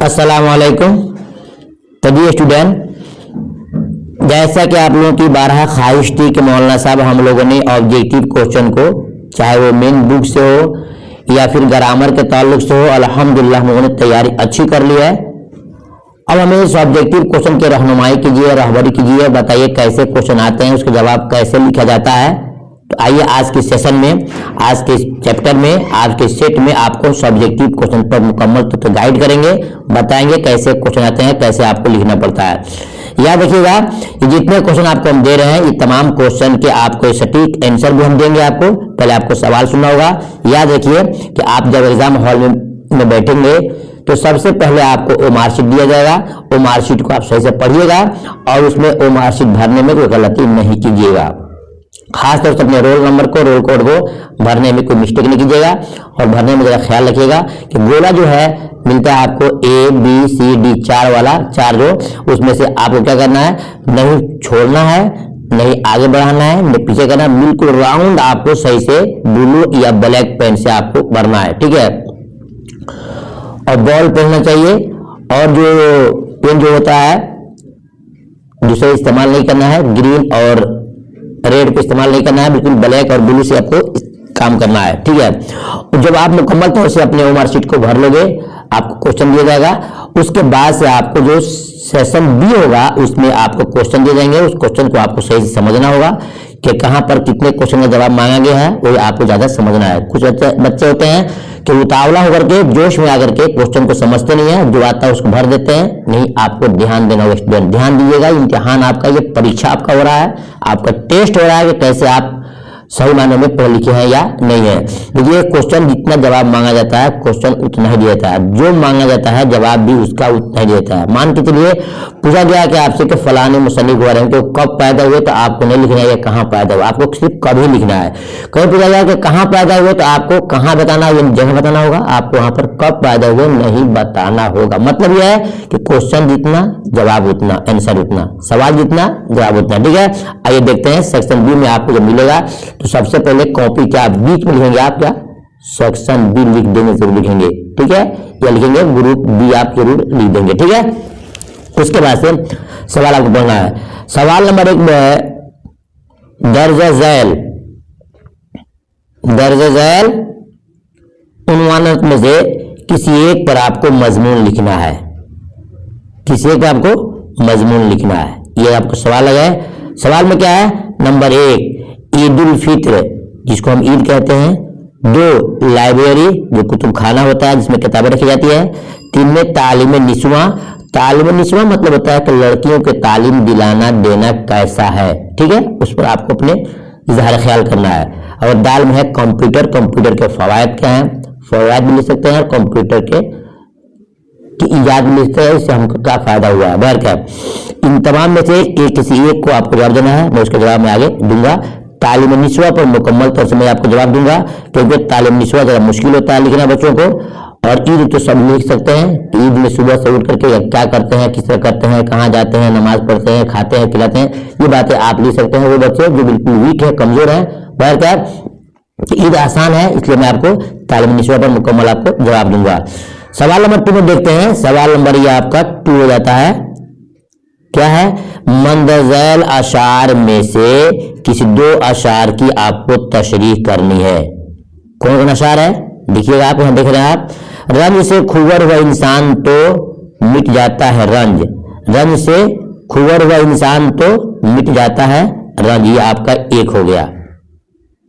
अस्सलाम वालेकुम। तो जी स्टूडेंट, जैसा कि आप लोगों की 12 ख्वाहिश थी कि मौलाना साहब हम लोगों ने ऑब्जेक्टिव क्वेश्चन को, चाहे वो मेन बुक से हो या फिर ग्रामर के ताल्लुक से हो, अल्हम्दुलिल्लाह हम लोगों ने तैयारी अच्छी कर ली है। अब हमें इस ऑब्जेक्टिव क्वेश्चन की रहनुमाई कीजिए, रहबरी कीजिए, बताइए कैसे क्वेश्चन आते हैं, उसका जवाब कैसे लिखा जाता है। तो आइए आज के सेशन में, आज के चैप्टर में, आज के सेट में आपको सब्जेक्टिव क्वेश्चन पर मुकम्मल तो गाइड करेंगे, बताएंगे कैसे क्वेश्चन आते हैं, कैसे आपको लिखना पड़ता है। याद रखिएगा कि जितने क्वेश्चन आपको हम दे रहे हैं, ये तमाम क्वेश्चन के आपको सटीक आंसर भी हम देंगे। आपको पहले आपको सवाल सुनना होगा। याद रखिए कि आप जब एग्जाम हॉल में बैठेंगे तो सबसे पहले आपको ओ मार्कशीट दिया जाएगा। ओ मार्कशीट को आप सही से पढ़िएगा और उसमें ओ मार्कशीट भरने में कोई गलती नहीं कीजिएगा। खासतौर से अपने रोल नंबर को, रोल कोड को भरने में कोई मिस्टेक नहीं कीजिएगा और भरने में जरा ख्याल रखिएगा कि गोला जो है मिलता है आपको ABCD 4 वाला, 4 जो, उसमें से आपको क्या करना है, नहीं छोड़ना है, नहीं आगे बढ़ाना है, नहीं पीछे करना है, बिल्कुल राउंड आपको सही से ब्लू या ब्लैक पेन से आपको भरना है, ठीक है। और बॉल पहनना चाहिए और जो पेन जो होता है दूसरे इस्तेमाल नहीं करना है, ग्रीन और रेड को इस्तेमाल नहीं करना है, बिल्कुल ब्लैक और ब्लू से आपको काम करना है, ठीक है। जब आप मुकम्मल तौर से अपने ओ मार्कशीट को भर लोगे, आपको क्वेश्चन दिया जाएगा। उसके बाद से आपको जो सेशन बी होगा उसमें आपको क्वेश्चन दिए जाएंगे। उस क्वेश्चन को आपको सही से समझना होगा कि कहां पर कितने क्वेश्चन का जवाब मांगा गया है, वो आपको ज्यादा समझना है। कुछ बच्चे होते हैं कि उतावला होकर के, जोश में आकर के क्वेश्चन को समझते नहीं है, जो आता है उसको भर देते हैं। नहीं, आपको ध्यान देना होगा स्टूडेंट, ध्यान दीजिएगा। इम्तिहान आपका, ये परीक्षा आपका हो रहा है, आपका टेस्ट हो रहा है कि कैसे आप सही मायने में पढ़ लिखे हैं या नहीं है। देखिए क्वेश्चन जितना जवाब मांगा जाता है, क्वेश्चन उतना ही दिया जाता है, जो मांगा जाता है जवाब भी उसका उतना ही देता है। मान के चलिए पूछा गया कि आपसे कि फलाने मुसन्निफ हुआ रहे तो कब पैदा हुए, तो आपको नहीं लिखना है कहाँ पैदा हुआ, आपको सिर्फ कभी लिखना है। कहीं पूछा गया कि कहाँ पैदा हुए तो आपको कहाँ बताना, ये जगह बताना होगा, आपको वहां पर कब पैदा हुए नहीं बताना होगा। मतलब यह है कि क्वेश्चन जितना जवाब उतना, आंसर उतना, सवाल जितना जवाब उतना, ठीक है। आइए देखते हैं सेक्शन बी में आपको जब मिलेगा तो सबसे पहले कॉपी क्या बीच में लिखेंगे, आप क्या सेक्शन बी लिख देंगे, जरूर लिखेंगे, ठीक है। या लिखेंगे ग्रुप बी, आप जरूर लिख देंगे, ठीक है। उसके बाद से सवाल आपको पढ़ना है। सवाल नंबर 1 में है दर्ज झैल, दर्ज झैल उन्वानक में से किसी एक पर आपको मजमून लिखना है, किसी एक पर आपको मजमून लिखना है। ये आपको सवाल लगा है। सवाल में क्या है, नंबर 1 ईद उल फित्र जिसको हम ईद कहते हैं, 2 लाइब्रेरी जो कुतुब खाना होता है जिसमें किताबें रखी जाती है, 3 में तालीम निस्वा, तालीम निस्वा मतलब होता है कि लड़कियों के तालीम दिलाना देना कैसा है, ठीक है। उस पर आपको अपने इजहार ख्याल करना है। और दाल में है कंप्यूटर, कंप्यूटर के फवायद क्या है, फवायद भी लिख सकते हैं, कंप्यूटर के इजाद भी लिखते हैं, इससे हमको क्या फायदा हुआ है, बहर क्या। इन तमाम में से किसी एक को आपको जवाब देना है, मैं उसका जवाब मैं आगे दूंगा। तालीम निस्वा पर मुकम्मल तौर से मैं आपको जवाब दूंगा, क्योंकि तालीम निस्वा जरा मुश्किल होता है लिखना बच्चों को। और ईद तो सब लिख सकते हैं, ईद में सुबह से उठ करके क्या करते हैं, किस तरह करते हैं, कहाँ जाते हैं, नमाज पढ़ते हैं, खाते हैं, खिलाते हैं, ये बातें आप लिख सकते हैं। वो बच्चे जो बिल्कुल वीक है, कमजोर है, बहर क्या ईद आसान है, इसलिए मैं आपको तालीम निस्वा पर मुकम्मल आपको जवाब दूंगा। सवाल नंबर 2 में देखते हैं। सवाल नंबर ये आपका 2 हो जाता है, क्या है, मंदजैल अशार में से किसी 2 अशार की आपको तशरीह करनी है। कौन कौन अशार है देखिएगा, आप यहां देख रहे हैं आप। रंज से खुवर हुआ इंसान तो मिट जाता है रंज, रंज से खुवर हुआ इंसान तो मिट जाता है रंज, ये आपका 1 हो गया।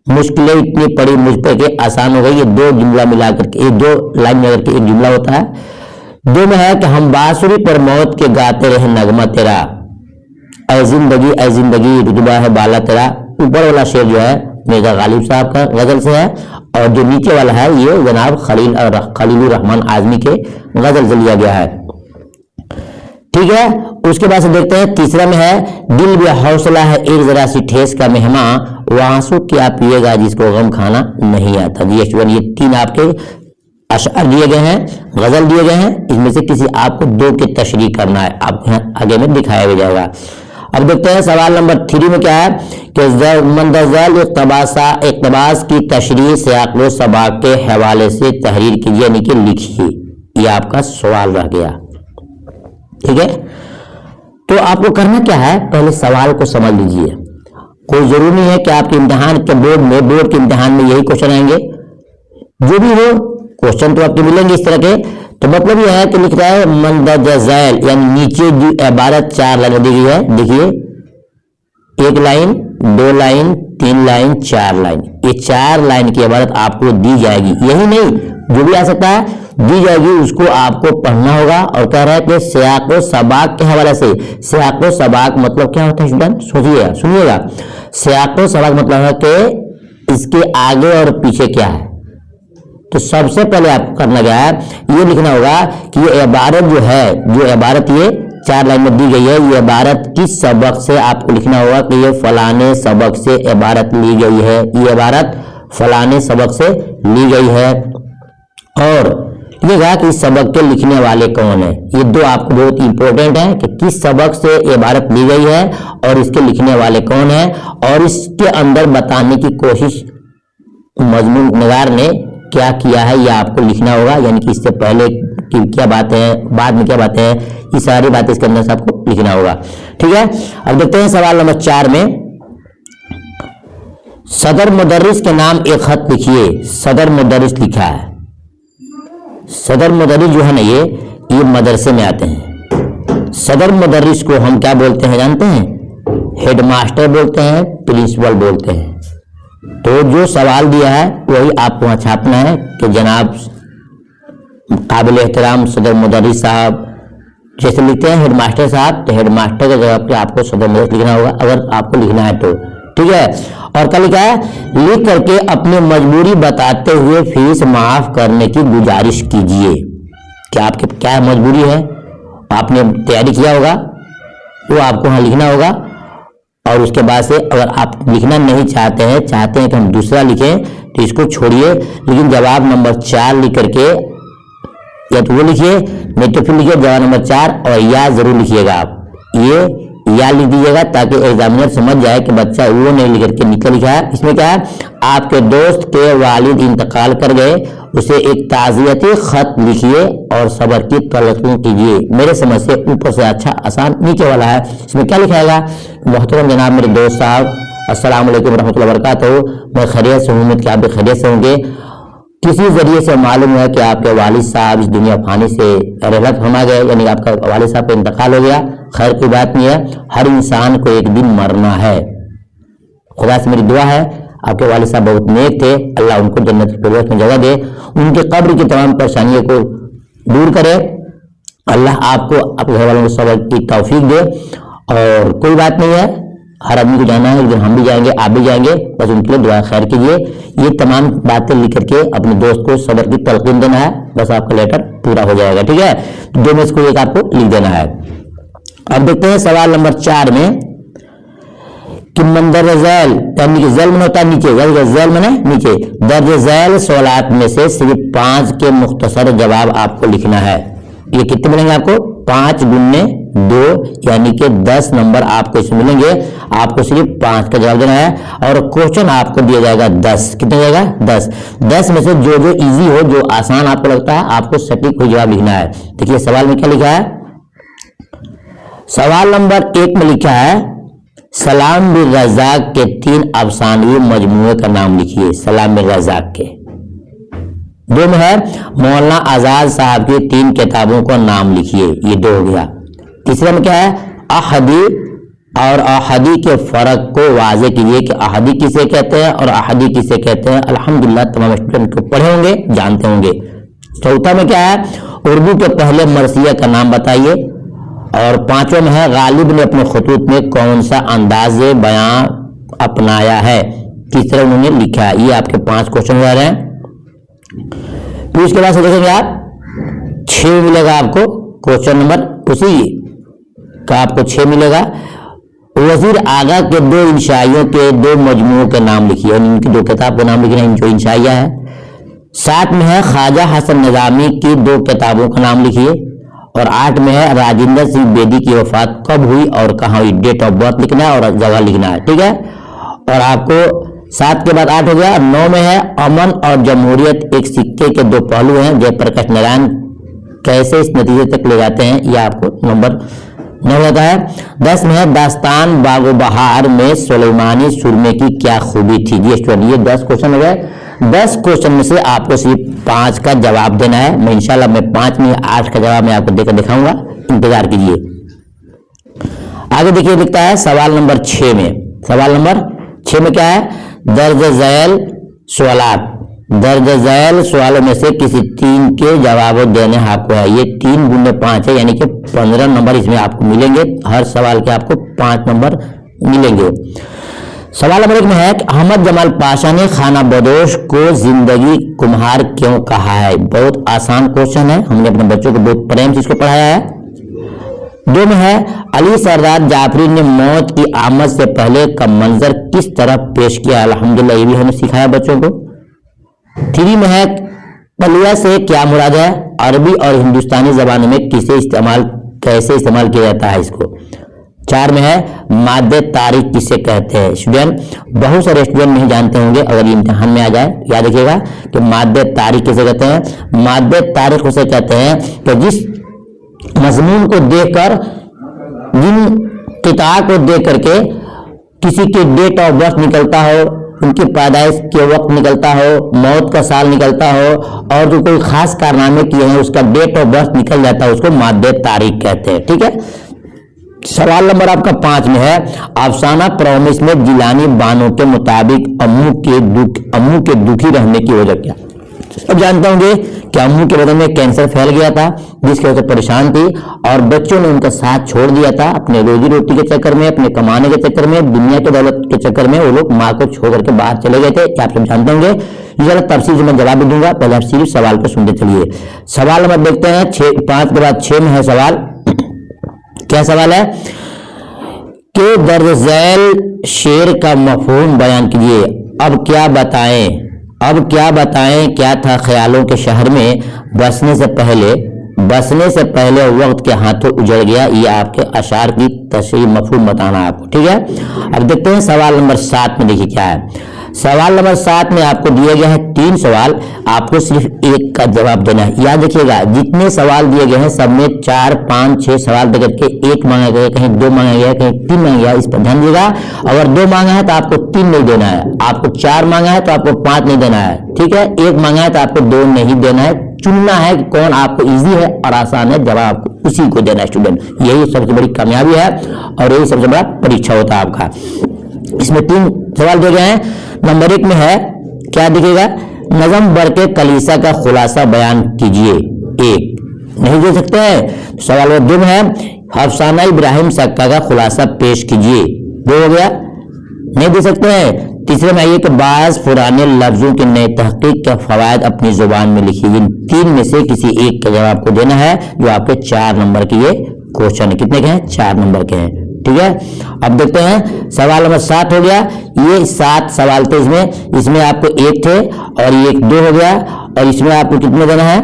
मुश्किलें इतनी पड़ी मुझ पे कि आसान हो गई, ये 2 जुमला मिलाकर के, ये 2 लाइन मिलाकर के एक जुमला होता है। 2 में है कि हम बांसुरी पर मौत के गाते रहे नगमा तेरा, ऐ जिंदगी रुतबा है बाला तेरा। ऊपर वाला शेर जो है मिर्जा गालिब साहब का गजल से है, और जो नीचे वाला है ये जनाब खलीलुर रहमान आजमी के गजल से लिया गया है, ठीक है। उसके बाद से देखते हैं तीसरा में है, दिल भी हौसला है एक जरा सी ठेस का मेहमा, आंसू क्या पिएगा जिसको गम खाना नहीं आता। ये 3 आपके अशआर दिए गए हैं, गजल दिए गए हैं, इसमें से किसी आपको 2 की तशरीह करना है, आपको यहाँ आगे में दिखाया भी जाएगा। अब देखते हैं सवाल नंबर 3 में क्या है कि मंदजल इक़्तिबास की तशरीह सियाक़ व सबाक़ के हवाले से तहरीर कीजिए, यानी कि लिखिए। ये आपका सवाल रह गया। ठीक है, तो आपको करना क्या है, पहले सवाल को समझ लीजिए। कोई जरूरी नहीं है कि आपके इम्तिहान के बोर्ड के इम्तिहान में यही क्वेश्चन आएंगे, जो भी हो क्वेश्चन तो आपको मिलेंगे इस तरह के। तो मतलब यह है कि लिख रहा है मंदरजा झैल, यानी नीचे जो इबारत 4 लाइन दी गई है, देखिए 1 लाइन 2 लाइन 3 लाइन 4 लाइन, ये 4 लाइन की इबारत आपको दी जाएगी। यही नहीं, जो भी आ सकता है दी जाएगी, उसको आपको पढ़ना होगा। और कह रहा है कि सियाको सबाक के हवाले से, सियाको सबाक मतलब क्या होता है स्टूडेंट, सोचिएगा सुनिएगा। सियाको सबाक मतलब है कि इसके आगे और पीछे क्या है। तो सबसे पहले आपको करना क्या है, ये लिखना होगा कि ये इबारत जो है, जो इबारत ये 4 लाइन में दी गई है, ये इबारत किस सबक से, आपको लिखना होगा कि ये फलाने सबक से इबारत ली गई है, ये इबारत फलाने सबक से ली गई है। और ये कहा कि इस सबक के लिखने वाले कौन है। ये दो आपको बहुत इंपॉर्टेंट है कि किस सबक से इबारत ली गई है और इसके लिखने वाले कौन है, और इसके अंदर बताने की कोशिश मजमून निगार ने क्या किया है, यह आपको लिखना होगा। यानी कि इससे पहले की क्या बातें हैं, बाद में क्या बातें हैं, ये सारी बातें इसके अंदर से आपको लिखना होगा। ठीक है, अब देखते हैं सवाल नंबर 4 में। सदर मुदर्रिस के नाम एक खत लिखिए। सदर मुदर्रिस लिखा है। सदर मुदर्रिस जो है ना, ये मदरसे में आते हैं। सदर मुदर्रिस को हम क्या बोलते हैं जानते हैं, हेडमास्टर बोलते हैं, प्रिंसिपल बोलते हैं। तो जो सवाल दिया है वही आपको वहां छापना है कि जनाब काबिल एहतराम सदर मुदर्रिस साहब, जैसे लिखते हैं हेडमास्टर साहब, तो हेडमास्टर के जगह पे आपको सदर मुदर्रिस लिखना होगा, अगर आपको लिखना है तो। ठीक है, और क्या लिखा है, लिख करके अपनी मजबूरी बताते हुए फीस माफ करने की गुजारिश कीजिए। क्या आपकी क्या मजबूरी है, आपने तैयारी किया होगा, वो आपको वहां लिखना होगा। और उसके बाद से अगर आप लिखना नहीं चाहते हैं कि हम दूसरा लिखें, तो इसको छोड़िए, लेकिन जवाब नंबर 4 लिख करके या तो वो लिखिए, नहीं तो फिर लिखिए जवाब नंबर 4 और या जरूर लिखिएगा। आप ये या लिख दीजिएगा ताकि एग्जामिनर समझ जाए कि बच्चा वो नहीं लिख करके निकल लिखा है। इसमें क्या है, आपके दोस्त के वालिद इंतकाल कर गए, उसे एक ताज़ियती खत लिखिए और सब्र की तलक़ीन कीजिए। मेरे समझ से ऊपर से अच्छा आसान नीचे वाला है। इसमें क्या लिखाएगा, मोहतरम जनाब मेरे दोस्त साहब, अस्सलाम वालेकुम रहमतुल्लाहि व बरकातहू, मैं खैरियत से हूँ, उम्मीद कि आप भी खैरियत से होंगे। किसी जरिए से मालूम है कि आपके वालिद साहब इस दुनिया फानी से रहलत फरमा गए, यानी आपका वालिद साहब का इंतकाल हो गया। खैर की बात नहीं है, हर इंसान को एक दिन मरना है। खुदा से मेरी दुआ है, आपके वालिद साहब बहुत नेक थे, अल्लाह उनको जन्नत के फिरदौस में जगह दे, उनके कब्र की तमाम परेशानियों को दूर करे, अल्लाह आपको आपके घर वालों को सब्र की तौफीक दे। और कोई बात नहीं है, हर आदमी को जाना है, एक दिन हम भी जाएंगे, आप भी जाएंगे, बस उनके लिए दुआ खैर कीजिए। ये तमाम बातें लिख करके अपने दोस्त को सब्र की तलक़ीन देना है, बस आपका लेटर पूरा हो जाएगा। ठीक है, दो में से कोई एक आपको लिख देना है। अब देखते हैं सवाल नंबर 4 में कि मंदर झैल, यानी कि झैल में होता है नीचे, झैल में नीचे, दर्ज झैल सवालात में से सिर्फ 5 के मुख्तसर जवाब आपको लिखना है। ये कितने मिलेंगे आपको, 5 गुने 2 यानी कि 10 नंबर आपको इसमें मिलेंगे। आपको सिर्फ 5 का जवाब देना है और क्वेश्चन आपको दिया जाएगा 10। कितना जाएगा, 10। 10 में से जो जो इजी हो, जो आसान आपको लगता है, आपको सटीक कोई जवाब लिखना है। देखिए सवाल में क्या लिखा है, सवाल नंबर 1 में लिखा है सलाम बिन रज़ाक के 3 अफसानवी मजमूए का नाम लिखिए। सलाम बिन रज़ाक के। 2 में है मौलाना आजाद साहब की 3 किताबों का नाम लिखिए, ये 2 हो गया। तीसरे में क्या है, अहदी और अहदी के फर्क को वाजे कीजिए कि अहदी किसे कहते हैं और अहदी किसे कहते हैं। अल्हम्दुलिल्लाह तमाम स्टूडेंट को पढ़े होंगे, जानते होंगे। चौथा में क्या है, उर्दू के पहले मरसिया का नाम बताइए। और 5वें में है गालिब ने अपने खुतूत में कौन सा अंदाज बयां अपनाया है, तीसरा उन्होंने लिखा है। ये आपके 5 क्वेश्चन हो रहे हैं। फिर उसके बाद से देखेंगे आप 6 मिलेगा आपको क्वेश्चन नंबर, उसी का आपको 6 मिलेगा। वजीर आगा के 2 इंशाइयों के 2 मजमुओं के नाम लिखिए, इनकी 2 किताब के नाम लिखना, जो इंशाइया है। 7 में है ख्वाजा हसन निजामी की 2 किताबों का नाम लिखिए। और 8 में है राजेंद्र सिंह बेदी की वफात कब हुई और कहाँ हुई, डेट ऑफ बर्थ लिखना है और जगह लिखना है। ठीक है, और आपको 7 के बाद 8 हो गया। 9 में है अमन और जमहूरियत एक सिक्के के 2 पहलू हैं, जयप्रकाश नारायण कैसे इस नतीजे तक ले जाते हैं, यह आपको नंबर नहीं होता है। 10 में है दास्तान बागो बहार में सुलेमानी सुरमे की क्या खूबी थी। जी स्टूडेंट, ये 10 क्वेश्चन हो गए। 10 क्वेश्चन में से आपको सिर्फ 5 का जवाब देना है। मैं इंशाल्लाह मैं 5 में 8 का जवाब मैं आपको देकर दिखाऊंगा, इंतजार कीजिए। आगे देखिए, लिखता है सवाल नंबर 6 में। सवाल नंबर 6 में क्या है, दर्ज झैल सवालात, दर्ज झैल सवालों में से किसी 3 के जवाब देने आपको है। ये 3 गुणे 5 है, यानी कि 15 नंबर इसमें आपको मिलेंगे। हर सवाल के आपको 5 नंबर मिलेंगे। सवाल नंबर 1 में है कि अहमद जमाल पाशा ने खाना बदोश को जिंदगी कुम्हार क्यों कहा है। बहुत आसान क्वेश्चन है, हमने अपने बच्चों को बहुत प्रेम से इसको पढ़ाया है। 2 में है अली सरदार जाफरी ने मौत की आमद से पहले का मंजर किस तरह पेश किया। अल्हम्दुलिल्लाह, ये भी हमने सिखाया बच्चों को। 3 में है पलिया से क्या मुराद है। अरबी और हिंदुस्तानी जबानों में कैसे इस्तेमाल किया जाता है इसको। 4 में है मादे तारीख किसे कहते हैं। स्टूडेंट, बहुत सारे स्टूडेंट नहीं जानते होंगे, अगर ये इम्तिहान में आ जाए याद रखिएगा कि मादे तारीख किसे कहते हैं। मादे तारीख उसे कहते हैं कि जिस मजमून को देखकर, जिन किताब को देख करके किसी के डेट ऑफ बर्थ निकलता हो, उनकी पैदाइश के वक्त निकलता हो, मौत का साल निकलता हो, और जो कोई खास कारनामे किए हैं उसका डेट ऑफ बर्थ निकल जाता है, उसको मादे तारीख कहते हैं। ठीक है। सवाल नंबर आपका 5 में है अफसाना प्रॉमिस में जिलानी बानो के मुताबिक अम्मू के दुखी रहने की वजह क्या। अब जानते होंगे कि अम्मू के बदन में कैंसर फैल गया था, जिसकी वजह से परेशान थी, और बच्चों ने उनका साथ छोड़ दिया था अपने रोजी रोटी के चक्कर में, अपने कमाने के चक्कर में, दुनिया के दौलत के चक्कर में। वो लोग माँ को छोड़ करके बाहर चले गए थे। क्या आप सब जानते होंगे। ये तफसील से मैं जवाब भी दूंगा, पहले आप सिर्फ सवाल को सुनते चलिए। सवाल नंबर देखते हैं 5 के बाद 6 में है सवाल। क्या सवाल है कि दर्ज झैल शेर का मफहूम बयान कीजिए। अब क्या बताएं क्या था ख्यालों के शहर में बसने से पहले वक्त के हाथों उजड़ गया। ये आपके अशार की तशरीह मफहूम बताना आपको। ठीक है। अब देखते हैं सवाल नंबर 7 में। देखिए क्या है। सवाल नंबर 7 में आपको दिए गए हैं 3 सवाल, आपको सिर्फ 1 का जवाब देना है। याद रखिएगा, जितने सवाल दिए गए हैं सब में 4, 5, 6 सवाल देकर के 1 मांगा गया, कहीं 2 मांगा गया, कहीं 3 मांगा गया। इस पर ध्यान दीजिएगा। अगर 2 मांगा है तो आपको 3 नहीं देना है, आपको 4 मांगा है तो आपको 5 नहीं देना है। ठीक है। 1 मांगा है तो आपको 2 नहीं देना है। चुनना है कि कौन आपको इजी है और आसान है, जवाब आपको उसी को देना है। स्टूडेंट, यही सबसे बड़ी कामयाबी है और यही सबसे बड़ा परीक्षा होता है आपका। इसमें 3 सवाल दिए गए हैं। नंबर 1 में है क्या दिखेगा, नजम बरके कलीसा का खुलासा बयान कीजिए। 1 नहीं दे सकते हैं। सवाल नंबर 2 में है अफसाना इब्राहिम सक्का का खुलासा पेश कीजिए। 2 हो गया, नहीं दे सकते हैं। तीसरे में आइए कि बाज पुराने लफ्जों के नए तहकीक के फवायद अपनी जुबान में लिखिए। इन 3 में से किसी एक का जवाब को देना है, जो आपके 4 नंबर के ये क्वेश्चन है। कितने के हैं? 4 नंबर के हैं। ठीक है। अब देखते हैं सवाल नंबर 7 हो गया। ये 7 सवाल थे, इसमें आपको 1 थे और ये 2 हो गया, और इसमें आपको कितने देना है?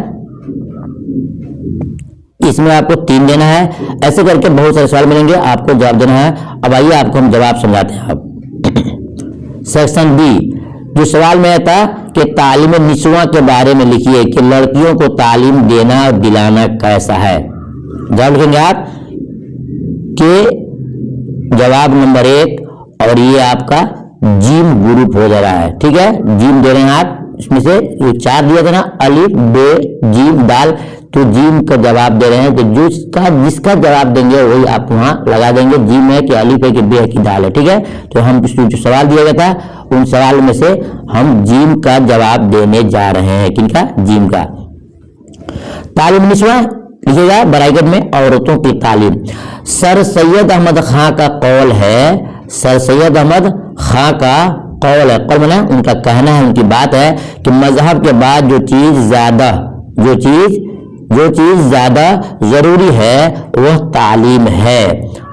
इसमें आपको 3 देना है। ऐसे करके बहुत सारे सवाल मिलेंगे, आपको जवाब देना है। अब आइए आपको हम जवाब समझाते हैं। अब सेक्शन बी, जो सवाल में था कि तालीम निस्वां के बारे में लिखिए कि लड़कियों को तालीम देना और दिलाना कैसा है। जवाब लिखेंगे आप कि जवाब नंबर 1, और ये आपका जीम ग्रुप हो जा रहा है। ठीक है, जीम दे रहे हैं आप। इसमें से ये 4 दिया था ना, अलिफ, बे, जीम, दाल, तो जीम का जवाब दे रहे हैं। तो जिसका जवाब देंगे वही आप वहां लगा देंगे। जीम है कि अलिफ है कि बे है कि दाल है। ठीक है। तो हम जो सवाल दिया गया था उन सवाल में से हम जीम का जवाब देने जा रहे हैं। किनका? जीम का। तालीम निस्वां लिखिएगा ब्रैकेट में, औरतों की तालीम। सर सैयद अहमद खां का कौल है, सर सैयद अहमद खां का कौल है, कौल माने उनका कहना है, उनकी बात है कि मजहब के बाद जो चीज ज्यादा जरूरी है वह तालीम है।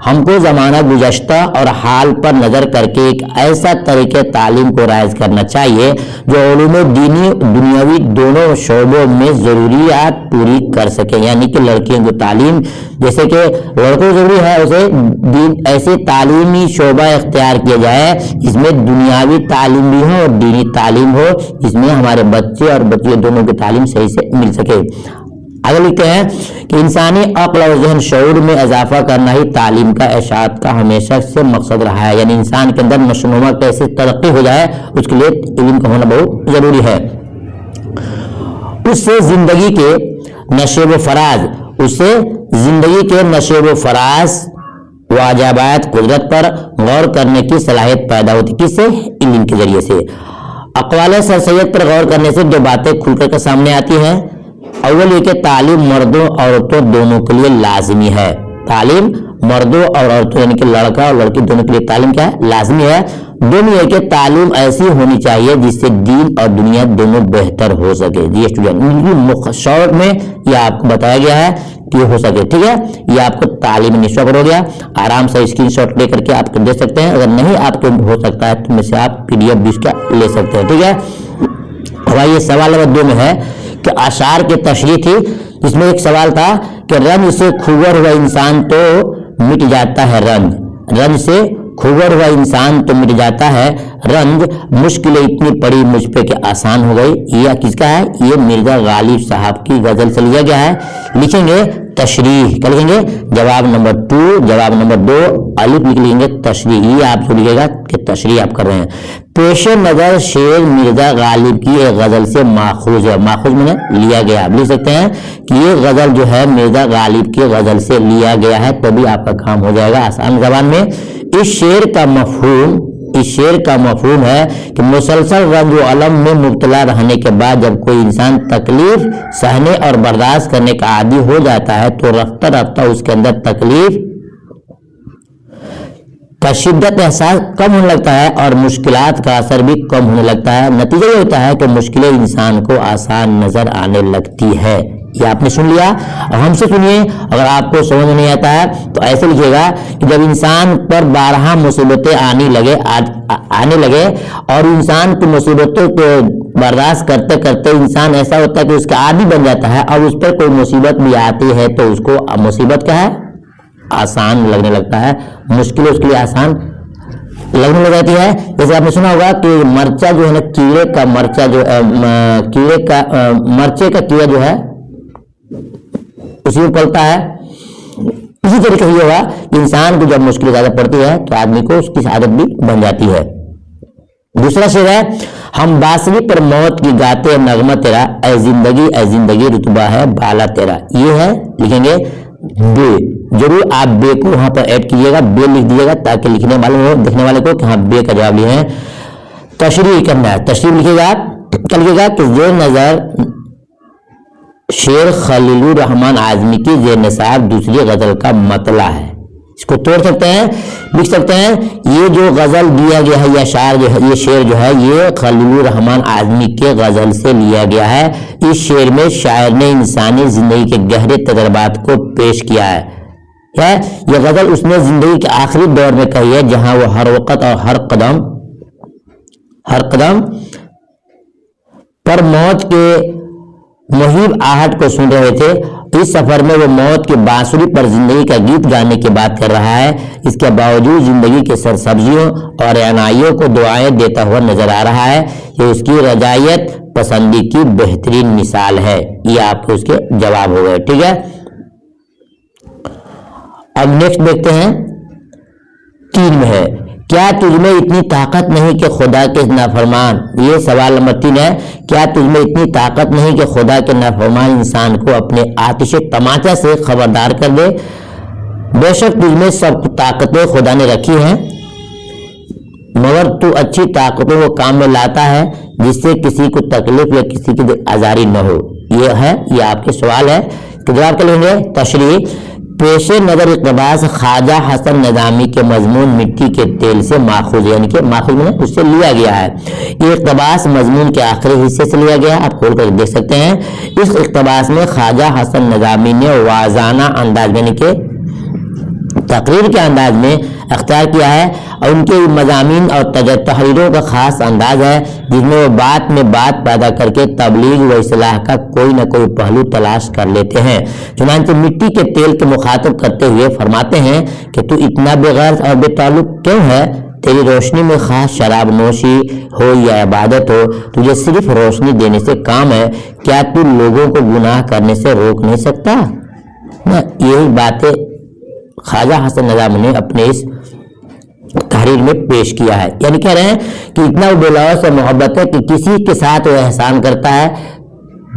हमको जमाना गुज़श्ता और हाल पर नजर करके एक ऐसा तरीके तालीम को राइज करना चाहिए जो उलूम दीनी दुनियावी दोनों शोबों में जरूरियात पूरी कर सके। यानी कि लड़कियों को तालीम जैसे कि लड़कों को जरूरी है वैसे ऐसे तालीमी शोबा इख्तियार किया जाए, इसमें दुनियावी तालीम भी हो और दीनी तालीम हो, इसमें हमारे बच्चे और बच्चियों दोनों की तालीम सही से मिल सके। आगे लिखते हैं कि इंसानी अक्ल और ज़हन शऊर में इजाफा करना ही तालीम का इशाअत का हमेशा से मकसद रहा है। यानी इंसान के अंदर नशोनुमा कैसे तरक्की हो जाए उसके लिए इल्म का होना बहुत जरूरी है। उससे जिंदगी के नशे व फराज वाजबात कुदरत पर गौर करने की सलाहियत पैदा होती, किससे? इल्म के जरिए से। अक़वाल सरसैयद पर गौर करने से दो बातें खुलकर के सामने आती हैं। अव्वल ये कि तालीम मर्दों औरतों दोनों के लिए लाजमी है। तालीम मर्दों और औरतों यानी कि लड़का और लड़की दोनों के लिए तालीम क्या है? लाजमी है। दोनों ये कि तालीम ऐसी होनी चाहिए जिससे दीन और दुनिया दोनों बेहतर हो सके। जी स्टूडेंट, शॉर्ट में यह आपको बताया गया है कि हो सके। ठीक है, ये आपको तालीम निशा पर हो गया। आराम से स्क्रीनशॉट लेकर के आप दे सकते हैं। अगर नहीं आपको हो सकता है तो में से आप PDF भी इसका ले सकते हैं। ठीक है, अब ये सवाल नंबर 2 में है कि आशार की तशरीह थी, जिसमें एक सवाल था कि रंज से खुगर हुआ इंसान तो मिट जाता है रंज से खुगर हुआ इंसान तो मिट जाता है रंज, मुश्किलें इतनी पड़ी मुझ पे कि आसान हो गई। यह किसका है? ये मिर्जा गालिब साहब की गजल से लिया गया है। लिखेंगे तशरीह, क्या लिखेंगे? जवाब नंबर 2, जवाब नंबर 2 अलिफ लिख लेंगे तशरीह। ये आप जो लिखेगा कि तशरीह आप कर रहे हैं। पेशे नजर शेर मिर्जा गालिब की एक गजल से माखूज है। माखूज में लिया गया, आप लिख सकते हैं कि ये गजल जो है मिर्जा गालिब की गजल से लिया गया है, तभी आपका काम हो जाएगा आसान जबान में। इस शेर का मफहूम है कि मुसलसल रंज व अलम में मुब्तला रहने के बाद जब कोई इंसान तकलीफ सहने और बर्दाश्त करने का आदी हो जाता है तो रफ्ता रफ्ता उसके अंदर तकलीफ का शिद्दत एहसास कम होने लगता है और मुश्किलात का असर भी कम होने लगता है। नतीजा ये होता है कि मुश्किलें इंसान को आसान नजर आने लगती है। ये आपने सुन लिया। और हमसे सुनिए, अगर आपको समझ नहीं आता है तो ऐसे लिखिएगा कि जब इंसान पर 12 मुसीबतें आने लगे और इंसान की मुसीबतों को बर्दाश्त करते करते इंसान ऐसा होता है कि उसका आदी बन जाता है। और उस पर कोई मुसीबत भी आती है तो उसको मुसीबत क्या है? आसान लगने लगता है। मुश्किल उसके लिए आसान लगने लग जाती है। जैसे आपने सुना होगा कि मरचा जो है ना, कीड़े का मरचा जो मरचे का कीड़ा जो है उसी में पलता है। इसी तरीके से होगा, इंसान को जब मुश्किल ज्यादा पड़ती है तो आदमी को उसकी आदत भी बन जाती है। दूसरा शेर है, हम बांसुरी पर मौत की गाते नगमा तेरा, ऐ जिंदगी रुतबा है बाला तेरा। ये है, लिखेंगे बे। जरूर आप बे को वहां पर ऐड कीजिएगा, बे लिख दीजिएगा ताकि लिखने वाले हो, देखने वाले को कि हाँ बे का जवाब लिए हैं। तशरीह करना है, तशरीह लिखिएगा आप, क्या लिखिएगा कि जेर नजर शेर खलीलुर रहमान आजमी की जेर निसाब दूसरी गजल का मतला है। इसको तोड़ सकते हैं, लिख सकते हैं। ये जो गजल दिया गया है, या शायर जो है, ये शेर जो है ये खलीलुर रहमान आजमी के गजल से लिया गया है। इस शेर में शायर ने इंसानी जिंदगी के गहरे तजर्बात को पेश किया है। यह गजल उसने जिंदगी के आखिरी दौर में कही है, जहां वो हर वक्त और हर कदम पर मौत के मुहीब आहट को सुन रहे थे। इस सफर में वो मौत की बांसुरी पर जिंदगी का गीत गाने की बात कर रहा है। इसके बावजूद जिंदगी के सरसब्जियों और अनाइयों को दुआएं देता हुआ नजर आ रहा है। ये उसकी रजायत पसंदी की बेहतरीन मिसाल है। ये आपको उसके जवाब हो गए। ठीक है, अब नेक्स्ट देखते हैं। 3 में है, क्या तुझमें इतनी ताकत नहीं कि खुदा के नाफरमान। ये सवाल नंबर 3 है। क्या तुझमें इतनी ताकत नहीं कि खुदा के नाफरमान इंसान को अपने आतिश तमाचा से खबरदार कर दे। बेशक तुझमें सब ताकतें खुदा ने रखी हैं, मगर तू अच्छी ताकतों को काम में लाता है जिससे किसी को तकलीफ या किसी की आजारी न हो। ये है, ये आपके सवाल है। तो जवाब क्या लेंगे? तशरीह। पेशे नजर इक़्तिबास ख्वाजा हसन निज़ामी के मजमून मिट्टी के तेल से माखूज, यानी कि माखूज में उससे लिया गया है। ये इक़्तिबास मजमून के आखिरी हिस्से से लिया गया, आप खोल कर देख सकते हैं। इस इक़्तिबास में ख्वाजा हसन निज़ामी ने वाज़ाना अंदाज यानी कि तकरीर के अंदाज में अख्तियार किया है और उनके मज़ामीन और तहरीरों का खास अंदाज है जिसमें वो बात में बात पैदा करके तबलीग व इस्लाह का कोई न कोई पहलू तलाश कर लेते हैं। चुनांचे मिट्टी के तेल के मुखातब करते हुए फरमाते हैं कि तू इतना बेगर्ज और बेताल्लुक क्यों है? तेरी रोशनी में खास शराब नोशी हो या इबादत हो, तुझे सिर्फ रोशनी देने से काम है, क्या तू लोगों को गुनाह करने से रोक नहीं सकता ना। यही बातें ख्वाजा हसन नज़ाम ने अपने इस तहरीर में पेश किया है। यानी कह रहे हैं कि इतना वो बेलौस से मोहब्बत है कि किसी के साथ वो एहसान करता है,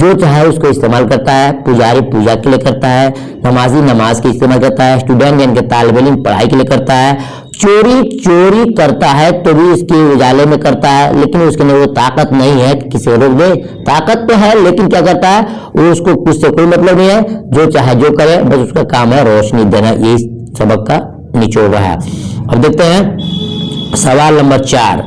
जो चाहे उसको इस्तेमाल करता है। पुजारी पूजा के लिए करता है, नमाजी नमाज के इस्तेमाल करता है, स्टूडेंट यानी कि तालिब इल्म पढ़ाई के लिए करता है, चोरी करता है तो भी इसके उजाले में करता है, लेकिन उसके लिए वो ताकत नहीं है कि किसी को रोक दे। ताकत तो है लेकिन क्या करता है वो, उसको कुछ से कोई मतलब नहीं है, जो चाहे जो करे, बस उसका काम है रोशनी देना। ये सबक का निचोड़ रहा है। अब देखते हैं सवाल नंबर 4।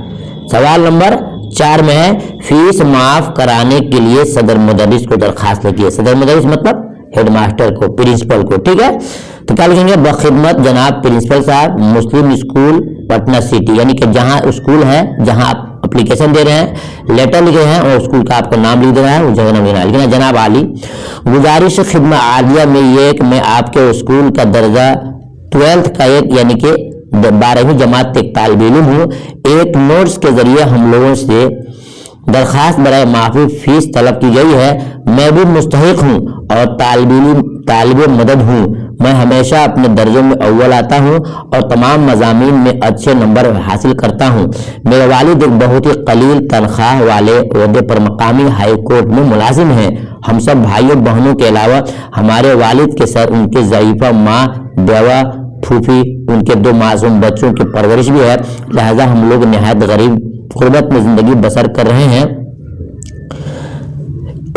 सवाल नंबर 4 में है फीस माफ कराने के लिए सदर मुदर्रिस को दरखास्त लिखिए। सदर मुदर्रिस मतलब हेडमास्टर को, प्रिंसिपल को, ठीक है। तो क्या लिखेंगे, बखिदमत जनाब प्रिंसिपल साहब मुस्लिम स्कूल पटना सिटी, यानी कि जहां स्कूल है जहां आप एप्लीकेशन दे रहे हैं, लेटर लिखे हैं और स्कूल का आपको नाम लिख दे रहा है, उस जगह नाम लिखना है। लिखना जनाब आली, गुजारिश खिदमत आलिया में ये कि मैं आपके स्कूल का दर्जा 12th का एक यानी कि 12वीं जमात एक तालिब इल्म हूँ। एक नोट्स के जरिए हम लोगों से दरखास्त बराए माफी फीस तलब की गई है। मैं भी मुस्तहिक हूँ और तालिब मदद हूँ। मैं हमेशा अपने दर्जों में अव्वल आता हूँ और तमाम मज़ामीन में अच्छे नंबर हासिल करता हूँ। मेरे वालिद एक बहुत ही कलील तनख्वाह वाले ओहदे पर मकामी हाई कोर्ट में मुलाजिम हैं। हम सब भाइयों बहनों के अलावा हमारे वालिद के सर उनके ज़ईफ़ा माँ बेवा फूफी उनके 2 मासूम बच्चों की परवरिश भी है, लिहाजा हम लोग निहायत गरीब गुर्बत में जिंदगी बसर कर रहे हैं।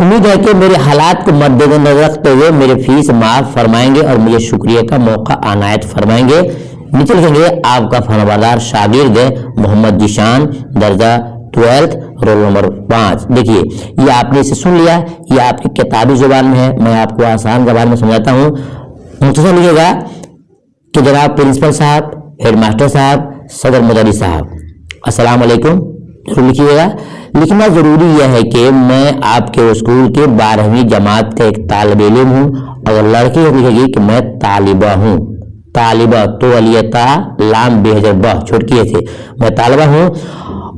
उम्मीद है कि मेरे हालात को मद्देनजर रखते हुए मेरी फीस माफ फरमाएंगे और मुझे शुक्रिया का मौका अनायत फरमाएंगे। नीचे लिखेंगे आपका फरमाबरदार शागिर्द मोहम्मद जीशान, दर्जा 12th, रोल नंबर 5। देखिए ये आपने इसे सुन लिया, ये आपकी किताबी जुबान में है, मैं आपको आसान जबान में समझाता हूँ। मुख्तसर लिखेगा कि जनाब प्रिंसिपल साहब, हेडमास्टर साहब, सदर मुदर्रिस साहब, अस्सलाम वालेकुम जरूर लिखिएगा। लिखना जरूरी यह है कि मैं आपके स्कूल के 12वीं जमात का एक तालिब इल्म हूँ। अगर लड़की लिखेगी कि मैं तालिबा हूँ, तालिबा तो अलियता लाम बेहजर छोटकी थे, मैं तालिबा हूँ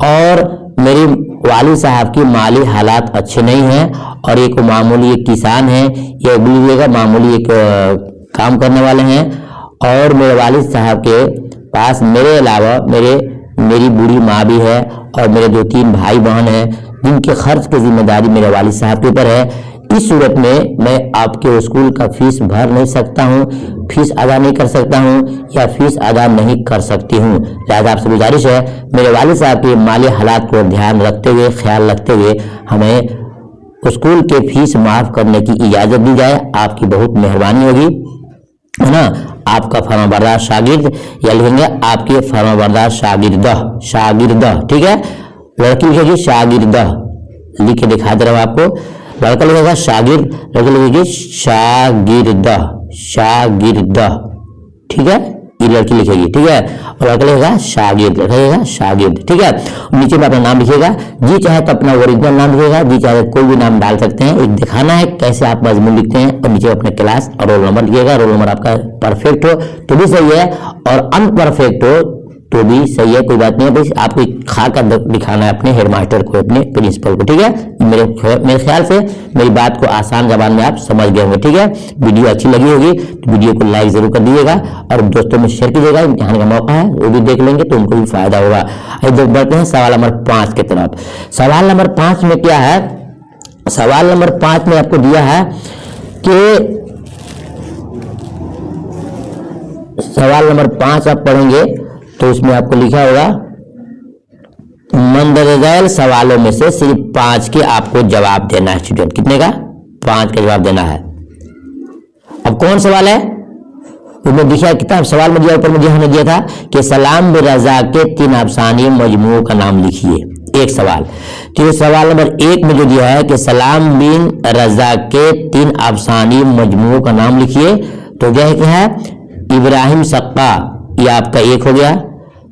और मेरी वालिद साहब की माली हालात अच्छे नहीं हैं और एक मामूली एक किसान है, यह बोलिएगा मामूली एक काम करने वाले हैं और मेरे वालिद साहब के पास मेरे अलावा मेरी बूढ़ी माँ भी है और मेरे 2-3 भाई बहन हैं जिनके खर्च की जिम्मेदारी मेरे वालिद साहब के ऊपर है। इस सूरत में मैं आपके स्कूल का फीस भर नहीं सकता हूँ, फीस अदा नहीं कर सकता हूँ या फीस अदा नहीं कर सकती हूँ। लिहाजा आपसे गुजारिश है मेरे वालिद साहब के माली हालात को ध्यान रखते हुए, ख्याल रखते हुए हमें स्कूल के फीस माफ करने की इजाज़त दी जाए, आपकी बहुत मेहरबानी होगी, है ना। आपका फरमाबरदार शागिर्द या लिखेंगे आपके फरमाबरदार शागिर्द, ठीक है। लड़की लिखेगी शागिर्द, लिख के दिखा दे रहा हूं आपको। लड़का लिखेगा शागिर्द, लड़की लिखेगी शागिर्द, ठीक है। ये लड़की लिखेगी, ठीक है, और लड़का लिखेगा शागिर्द, ठीक है। नीचे में अपना नाम लिखिएगा, जी चाहे तो अपना ओरिजिनल नाम लिखिएगा, जी चाहे कोई भी नाम डाल सकते हैं। एक दिखाना है कैसे आप मजमून लिखते हैं और नीचे अपने क्लास और रोल नंबर लिखिएगा। रोल नंबर आपका परफेक्ट हो तो भी सही है और अनपरफेक्ट हो तो भी सही है, कोई बात नहीं है। बस आपको खा कर दिखाना है अपने हेडमास्टर को, अपने प्रिंसिपल को, ठीक है। मेरे ख्याल से मेरी बात को आसान जबान में आप समझ गए होंगे, ठीक है। वीडियो अच्छी लगी होगी तो वीडियो को लाइक जरूर कर दीजिएगा और दोस्तों में शेयर कीजिएगा। इम्तिहान का मौका है, वो भी देख लेंगे तो उनको भी फायदा होगा। जब बढ़ते हैं सवाल नंबर 5 की तरफ। सवाल नंबर 5 में क्या है, सवाल नंबर 5 में आपको दिया है कि सवाल नंबर 5 आप पढ़ेंगे तो उसमें आपको लिखा होगा मंदरजैल सवालों में से सिर्फ 5 के आपको जवाब देना है। स्टूडेंट कितने का? 5 का जवाब देना है। अब कौन सवाल है उसमें दिखा किताब सवाल में दिया, ऊपर में हमने दिया था कि सलाम बिन रजा के 3 अफसानी मजमूओं का नाम लिखिए। एक सवाल, तो सवाल नंबर 1 में जो दिया है कि सलाम बिन रजा के 3 अफसानी मजमूओं का नाम लिखिए, तो क्या है इब्राहिम सक्का, ये आपका 1 हो गया।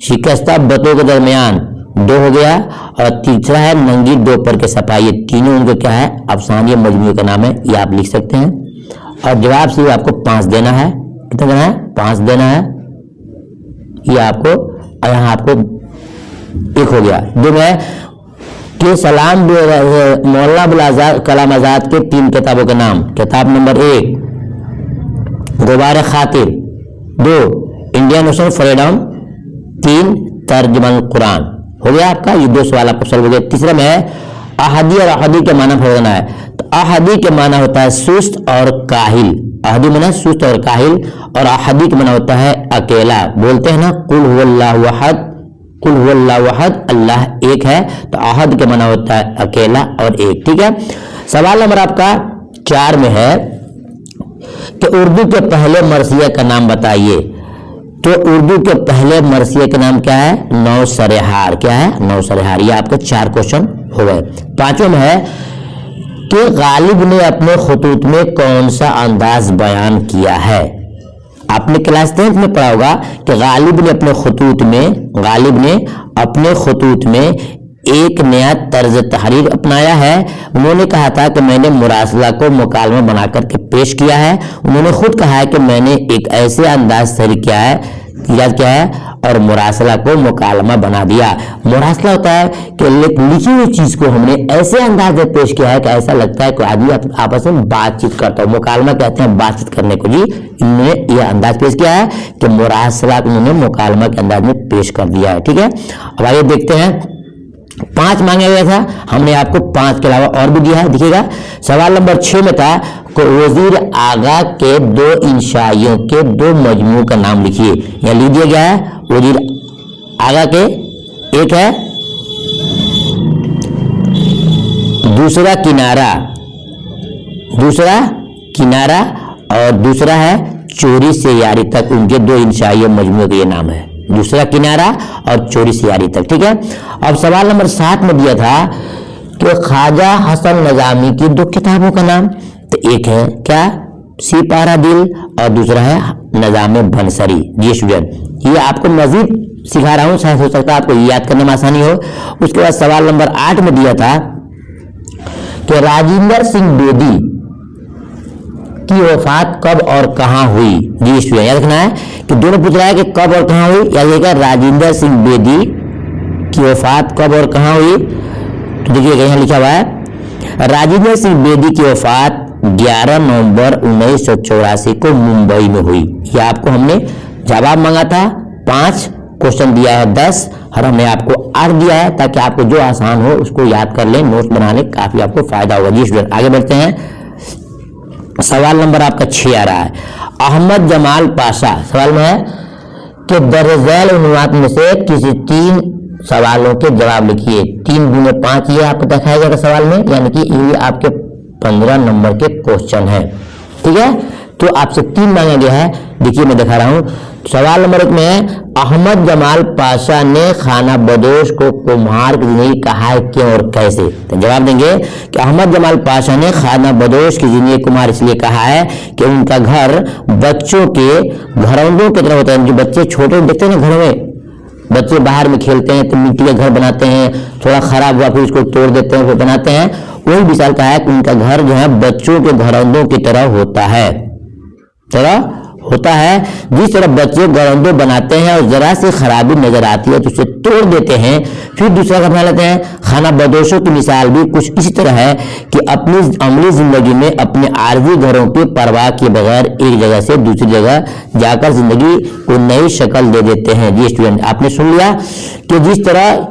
शिकस्ता बतों के दरमियान 2 हो गया और तीसरा है नंगी दोपहर के सफाई। ये तीनों उनको क्या है अफसानी मजमूए का नाम है, ये आप लिख सकते हैं। और जवाब से आपको 5 देना है। कितना देना है? 5 देना है। ये आपको यहाँ आपको एक हो गया। दो में कि सलाम मौलाना अबुल कलाम आजाद के 3 किताबों के नाम। किताब नंबर 1 गुबार खातिर, 2 इंडियन ओशन फ्रीडम, 3 तर्जुमान कुरान। हो गया आपका, ये 2 सवाल आपको सॉल्व हो गए। तीसरा में है अहदी और अहदी के माना फरमाना है। तो अहदी के माना होता है सुस्त और काहिल। अहदी माना सुस्त और काहिल, और अहदी के माना होता है अकेला। बोलते हैं ना कुल हुवल्लाहु अहद, कुल हुवल्लाहु अहद, अल्लाह एक है। तो अहद के माना होता है अकेला और एक। ठीक है, सवाल नंबर आपका 4 में है कि उर्दू के पहले मरसिया का नाम बताइए। तो उर्दू के पहले मरसिया का नाम क्या है? नौसरेहार। क्या है? नौसरेहार। ये आपके 4 क्वेश्चन हो गए। 5वें में है कि गालिब ने अपने खुतूत में कौन सा अंदाज बयान किया है। आपने क्लास 10th में पढ़ा होगा कि गालिब ने अपने खुतूत में एक नया तर्ज तहरीर अपनाया है। उन्होंने कहा था कि मैंने मुरासला को मुकालमा बनाकर के पेश किया है। उन्होंने खुद कहा है कि मैंने एक ऐसे अंदाज तहरीर किया है और मुरासला को मुकालमा बना दिया। मुरासला होता है कि लिखी हुई चीज को हमने ऐसे अंदाज में पेश किया है कि ऐसा लगता है कि आदमी आपस में बातचीत करता हो। मुकालमा कहते हैं बातचीत करने को। जी इन्होंने यह अंदाज पेश किया है कि मुरासला को उन्होंने मुकालमा के अंदाज में पेश कर दिया है। ठीक है, अब आगे देखते हैं। 5 मांगा गया था, हमने आपको 5 के अलावा और भी दिया है, दिखेगा। सवाल नंबर 6 में था कि वजीर आगा के 2 इंशाइयों के 2 मजमू का नाम लिखिए। यहाँ लिख दिया गया है वजीर आगा के, एक है दूसरा किनारा और दूसरा है चोरी से यारी तक। उनके 2 इंशाइयों मजमू के ये नाम है, दूसरा किनारा और चोरी से यारी तक। ठीक है, अब सवाल नंबर 7 में दिया था कि ख्वाजा हसन नजामी की 2 किताबों का नाम। तो एक है क्या? सिपारा दिल, और दूसरा है नजाम बनसरी। जी स्टूडेंट, ये आपको मजीद सिखा रहा हूं, शायद हो सकता है आपको याद करने में आसानी हो। उसके बाद सवाल नंबर 8 में दिया था कि राजेंद्र सिंह बेदी की वफात कब और कहां हुई। जी स्टूडेंट, याद रखना है कि दोनों पूछ रहा है कि कब और कहां हुई। याद रखिएगा, राजेंद्र सिंह बेदी की वफात कब और कहां हुई। तो देखिएगा यहाँ लिखा हुआ है राजेंद्र सिंह बेदी की वफात 11 नवंबर 1984 को मुंबई में हुई। ये आपको हमने जवाब मांगा था। 5 क्वेश्चन दिया है 10, और हमने आपको 8 दिया है ताकि आपको जो आसान हो उसको याद कर लें। नोट्स बनाने काफी आपको फायदा होगा। जी स्टूडेंट, आगे बढ़ते हैं। सवाल नंबर आपका 6 आ रहा है। अहमद जमाल पाशा, सवाल में है कि दर्जैल उन्वात में से किसी 3 सवालों के जवाब लिखिए। 3 गुने 5 ये आपको दिखाया जाएगा सवाल में, यानी कि ये आपके 15 नंबर के क्वेश्चन है। ठीक है, तो आपसे 3 मांगा गया है। देखिए मैं दिखा रहा हूं। सवाल नंबर 1 में अहमद जमाल पाशा ने खाना बदोश को कुम्हार की जिंदगी कहा है, क्यों और कैसे। तो जवाब देंगे कि अहमद जमाल पाशा ने खाना बदोश की जिंदगी कुम्हार इसलिए कहा है कि उनका घर बच्चों के घरौंदों की तरह होता है। जो बच्चे छोटे देखते हैं ना, घरों में बच्चे बाहर में खेलते हैं तो मिट्टी का घर बनाते हैं, थोड़ा खराब हुआ फिर उसको तोड़ देते हैं, फिर बनाते हैं। वही विशाल कहा है कि उनका घर जो है बच्चों के घरौंदों की तरह होता है। जिस तरह बच्चे घरौंदे बनाते हैं और जरा से खराबी नजर आती है तो उसे तोड़ देते हैं, फिर दूसरा घर बना लेते हैं। खाना बदोशों की मिसाल भी कुछ इसी तरह है कि अपनी अमली जिंदगी में अपने आरजी घरों की परवाह के बगैर एक जगह से दूसरी जगह जाकर जिंदगी को नई शक्ल दे देते हैं। जी स्टूडेंट, आपने सुन लिया कि जिस तरह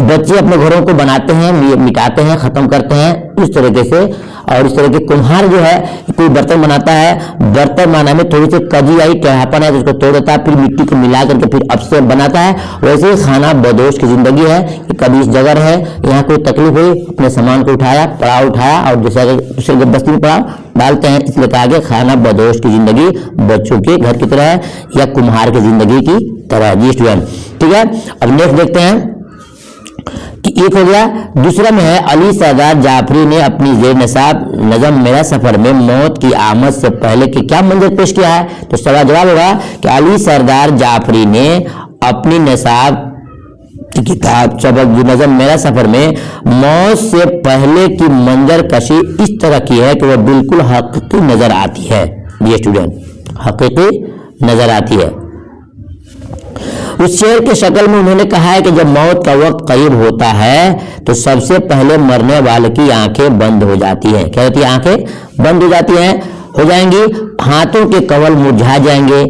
बच्चे अपने घरों को बनाते हैं, मिटाते हैं, खत्म करते हैं, इस तरीके से। और इस तरह के कुम्हार जो है कोई बर्तन बनाता है, बर्तन बनाने में थोड़ी सी कजी आई टेढ़ापन है तो उसको तोड़ देता है, फिर मिट्टी को मिला करके फिर अब से बनाता है। वैसे ही खाना बदोश की जिंदगी है कि कभी इस जगह है, यहाँ कोई तकलीफ हुई, अपने सामान को उठाया, पड़ाव उठाया और दूसरे बस्ती में पड़ाव डालते हैं, इसलिए कहा गया खाना बदोश की जिंदगी बच्चों के घर की तरह है या कुम्हार की जिंदगी की तरह। जी स्टूडेंट, ठीक है। अब नेक्स्ट देखते हैं कि एक हो गया। दूसरा में है अली सरदार जाफरी ने अपनी जेर नसाब नजम मेरा सफर में मौत की आमद से पहले के क्या मंजर पेश किया है। तो सवाल जवाब होगा कि अली सरदार जाफरी ने अपनी नसाब की किताब सबक नजम मेरा सफर में मौत से पहले की मंजर कशी इस तरह की है कि वह बिल्कुल हकीकी नजर आती है। ये स्टूडेंट, हकीकी नजर आती है। उस शेर के शक्ल में उन्होंने कहा है कि जब मौत का वक्त करीब होता है तो सबसे पहले मरने वाले की आंखें बंद हो जाती है। क्या होती है? आंखें बंद हो जाती हैं, हो जाएंगी, हाथों के कवल मुरझा जाएंगे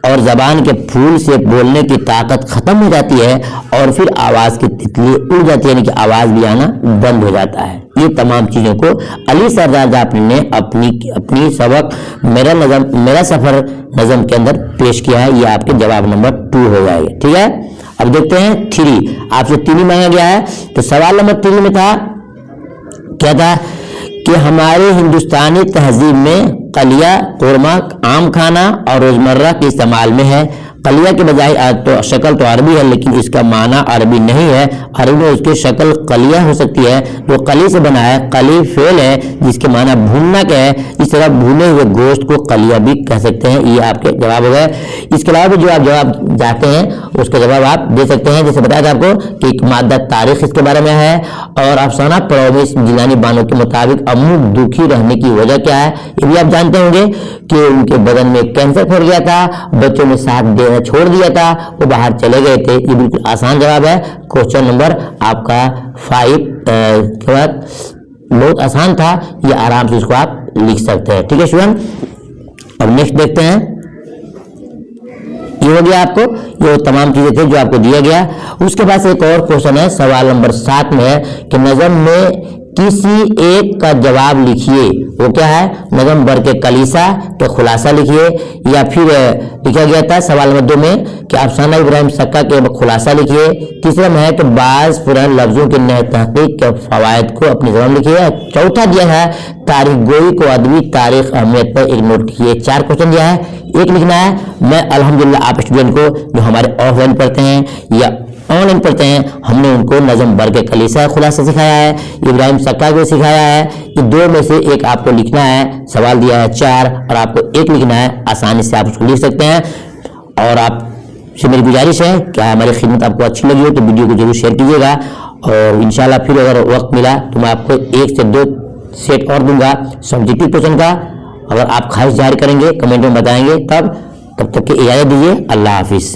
और जबान के फूल से बोलने की ताकत खत्म हो जाती है और फिर आवाज की तितली उड़ जाती है, यानी कि आवाज भी आना बंद हो जाता है। ये तमाम चीजों को अली सरदार जाफरी ने अपनी सबक मेरा सफर नज़म के अंदर पेश किया है। ये आपके जवाब नंबर 2 हो जाएगा। ठीक है, अब देखते हैं 3। आपसे 3 मांगा गया है, तो सवाल नंबर 3 में था, क्या था कि हमारे हिंदुस्तानी तहजीब में कलिया कोरमा आम खाना और रोजमर्रा के इस्तेमाल में है। कलिया के बजाय तो शक्ल तो अरबी है, लेकिन इसका माना अरबी नहीं है। अरबी में उसकी शक्ल कलिया हो सकती है, जो कली से बना है। कली फेल है, जिसके माना भूनना क्या है। इस तरह भुने हुए गोश्त को कलिया भी कह सकते हैं। ये आपके जवाब हो गए। इसके अलावा जो आप जवाब चाहते हैं उसका जवाब आप दे सकते हैं। जैसे बताया था आपको कि एक मादा तारीख इसके बारे में है, और अफसाना परवेज जिलानी बानो के मुताबिक अम्मू दुखी रहने की वजह क्या है, ये भी आप जानते होंगे कि उनके बदन में कैंसर फैल गया था, बच्चों ने साथ देना छोड़ दिया था, वो बाहर चले गए थे। ये बिल्कुल आसान जवाब है। क्वेश्चन नंबर आपका 5 के बाद बहुत आसान था, ये आराम से इसको आप लिख सकते हैं। ठीक है स्टूडेंट, अब नेक्स्ट देखते हैं। ये हो गया आपको, ये तमाम चीजें थे जो आपको दिया गया। उसके बाद एक और क्वेश्चन है, सवाल नंबर 7 में है कि नज़म में किसी एक का जवाब लिखिए। वो क्या है? नज़म बर के कलीसा के खुलासा लिखिए। या फिर लिखा गया था सवाल नंबर 2 में कि अफसाना इब्राहिम सक्का के खुलासा लिखिए। तीसरा में है कि बाज पुराने लफ्जों के नए तहकीक के फवायद को अपनी जबान लिखिए। चौथा दिया है तारीख गोई को अदबी तारीख अहमियत पर एक नोट कीजिए। 4 क्वेश्चन दिया है, एक लिखना है। मैं अल्हम्दुलिल्लाह आप स्टूडेंट को जो हमारे ऑफलाइन पढ़ते हैं या ऑनलाइन पढ़ते हैं, हमने उनको नज़म बर के कलीसा खुलासा सिखाया है, इब्राहिम सक्का को सिखाया है। ये 2 में से एक आपको लिखना है। सवाल दिया है 4 और आपको 1 लिखना है। आसानी से आप उसको लिख सकते हैं। और आपसे मेरी गुजारिश है कि हमारी खिदमत आपको अच्छी लगी हो तो वीडियो को जरूर शेयर कीजिएगा। और इंशाल्लाह फिर अगर वक्त मिला तो मैं आपको 1 से 2 सेट और दूंगा सब्जेक्टिव क्वेश्चन का। अगर आप ख्वाहिश जाहिर करेंगे, कमेंट में बताएंगे, तब तक की इजाज़त दीजिए। अल्लाह हाफिज़।